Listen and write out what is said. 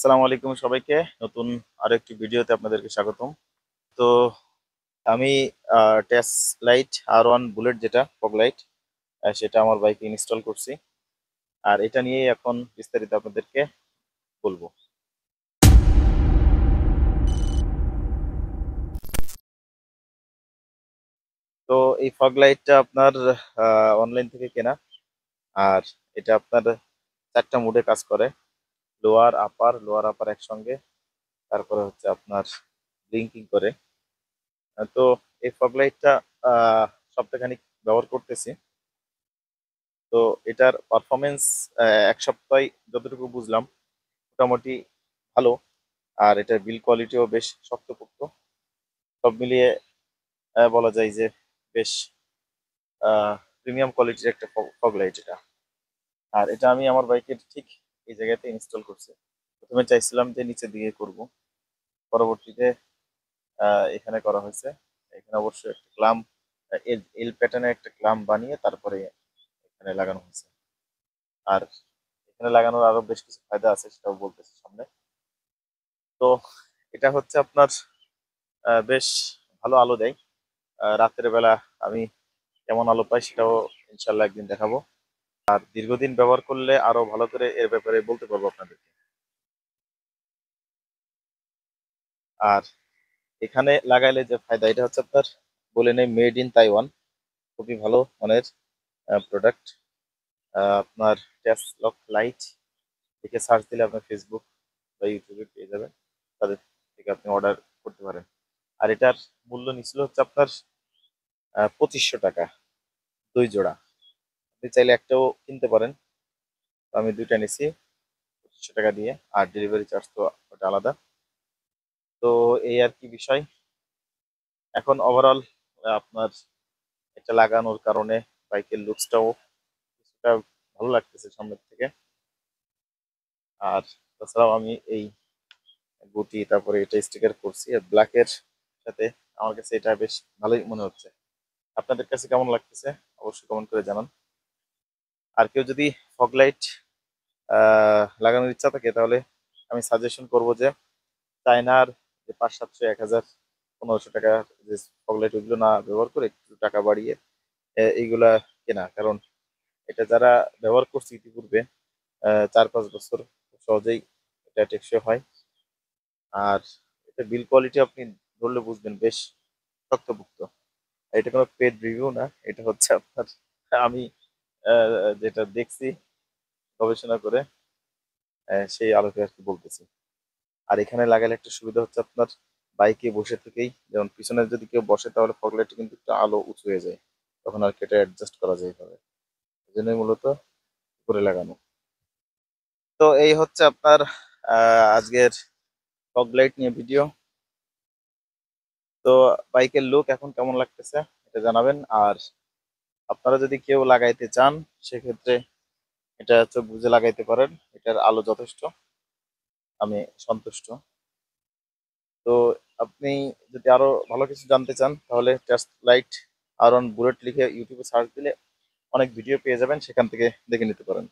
আসসালামু আলাইকুম সবাইকে। নতুন আরো একটি ভিডিওতে আপনাদেরকে স্বাগতম। তো আমি টেস লাইট R1 বুলেট যেটা ফগ লাইট, সেটা আমার বাইকে ইনস্টল করছি। আর এটা নিয়েই এখন বিস্তারিত আপনাদেরকে বলবো। তো এই ফগ লাইটটা আপনার অনলাইন থেকে কেনা। আর এটা আপনার 4টা মোডে কাজ করে, লোয়ার আপার একসঙ্গে। তারপরে হচ্ছে আপনার ব্লিঙ্কিং করে। তো এই ফগ লাইটটা সপ্তাহখানিক ব্যবহার করতেছি। তো এটার পারফরমেন্স এক সপ্তাহে যতটুকু বুঝলাম মোটামুটি ভালো। আর এটার বিল কোয়ালিটিও বেশ শক্তপোক্ত। সব মিলিয়ে বলা যায় যে বেশ প্রিমিয়াম কোয়ালিটির একটা ফগ লাইট এটা। আর এটা আমি আমার বাইকের ঠিক এই জায়গাতে ইনস্টল করছি। প্রথমে চাইছিলাম যে নিচে দিকে করব, পরবর্তীতে এখানে করা হয়েছে। এখানে অবশ্যই একটা ক্লাম, এল প্যাটার্নের একটা ক্লাম বানিয়ে তারপরে এখানে লাগানো হয়েছে। আর এখানে লাগানোর আরো বেশ কিছু ফায়দা আছে, সেটাও বলতেছি সামনে। তো এটা হচ্ছে আপনার বেশ ভালো আলো দেয়। রাতের বেলা আমি কেমন আলো পাই সেটাও ইনশাল্লাহ একদিন দেখাবো। আর দীর্ঘদিন ব্যবহার করলে আরো ভালো করে এর ব্যাপারে বলতে পারবো আপনাদেরকে। আর এখানে লাগাইলে যে ফায়দা, এটা হচ্ছে আপনার বলে নেই মেড ইন তাইওয়ান। খুবই ভালো মানের প্রোডাক্ট। আপনার ট্যাস লক লাইট লিখে সার্চ দিলে আপনার ফেসবুক বা ইউটিউবে পেয়ে যাবেন। তাদের থেকে আপনি অর্ডার করতে পারেন। আর এটার মূল্য নিচ্ছিল হচ্ছে আপনার 2500 টাকা, 2 জোড়া। আপনি চাইলে একটাও কিনতে পারেন। তো আমি দুইটা নিছি 2500 টাকা দিয়ে, আর ডেলিভারি চার্জ তো ওটা আলাদা। তো এই আর কি বিষয়। এখন ওভারঅল আপনার এটা লাগানোর কারণে বাইকের লুকসটাও কিছুটা ভালো লাগতেছে সামনের থেকে। আর তাছাড়াও আমি এই গুটি তারপরে এটা স্টিকার করছি আর ব্ল্যাকের সাথে, আমার কাছে এটা বেশ ভালোই মনে হচ্ছে। আপনাদের কাছে কেমন লাগতেছে অবশ্যই কমেন্ট করে জানান। আর কেউ যদি ফগ লাইট লাগানোর ইচ্ছা থাকে তাহলে আমি সাজেশন করব যে চায়নার যে 500, 700, 1000, 1500 টাকা যে ফগ লাইট, ওইগুলো না ব্যবহার করে একটু টাকা বাড়িয়ে এইগুলা কেনা। কারণ এটা যারা ব্যবহার করছে ইতিপূর্বে 4-5 বছর, খুব সহজেই এটা টেকসই হয়। আর এটা বিল কোয়ালিটি আপনি ধরলে বুঝবেন বেশ শক্তপোক্ত। এটা কোনো পেড রিভিউ না, এটা হচ্ছে আপনার আমি যেটা দেখছি গবেষণা করে সেই আলোকে আর কি বলতেছি। আর এখানে লাগালে একটা সুবিধা হচ্ছে আপনার বাইকে বসে থেকেই, যেমন পিছনে যদি কেউ বসে তাহলে ফগ লাইটটা কিন্তু একটু আলো উঁচু হয়ে যায়, তখন আর কি এটা অ্যাডজাস্ট করা যায় এইভাবে। এই জন্যই মূলত করে লাগানো। তো এই হচ্ছে আপনার আজকের ফগ লাইট নিয়ে ভিডিও। তো বাইকের লুক এখন কেমন লাগতেছে এটা জানাবেন। আর আপনারা যদি কেউ লাগাইতে চান সেক্ষেত্রে এটা চোখ বুজে লাগাইতে পারেন, এটার আলো যথেষ্ট, আমি সন্তুষ্ট। তো আপনি যদি আরো ভালো কিছু জানতে চান তাহলে টেস্ট লাইট R1 বুলেট লিখে ইউটিউবে সার্চ দিলে অনেক ভিডিও পেয়ে যাবেন, সেখান থেকে দেখে নিতে পারেন।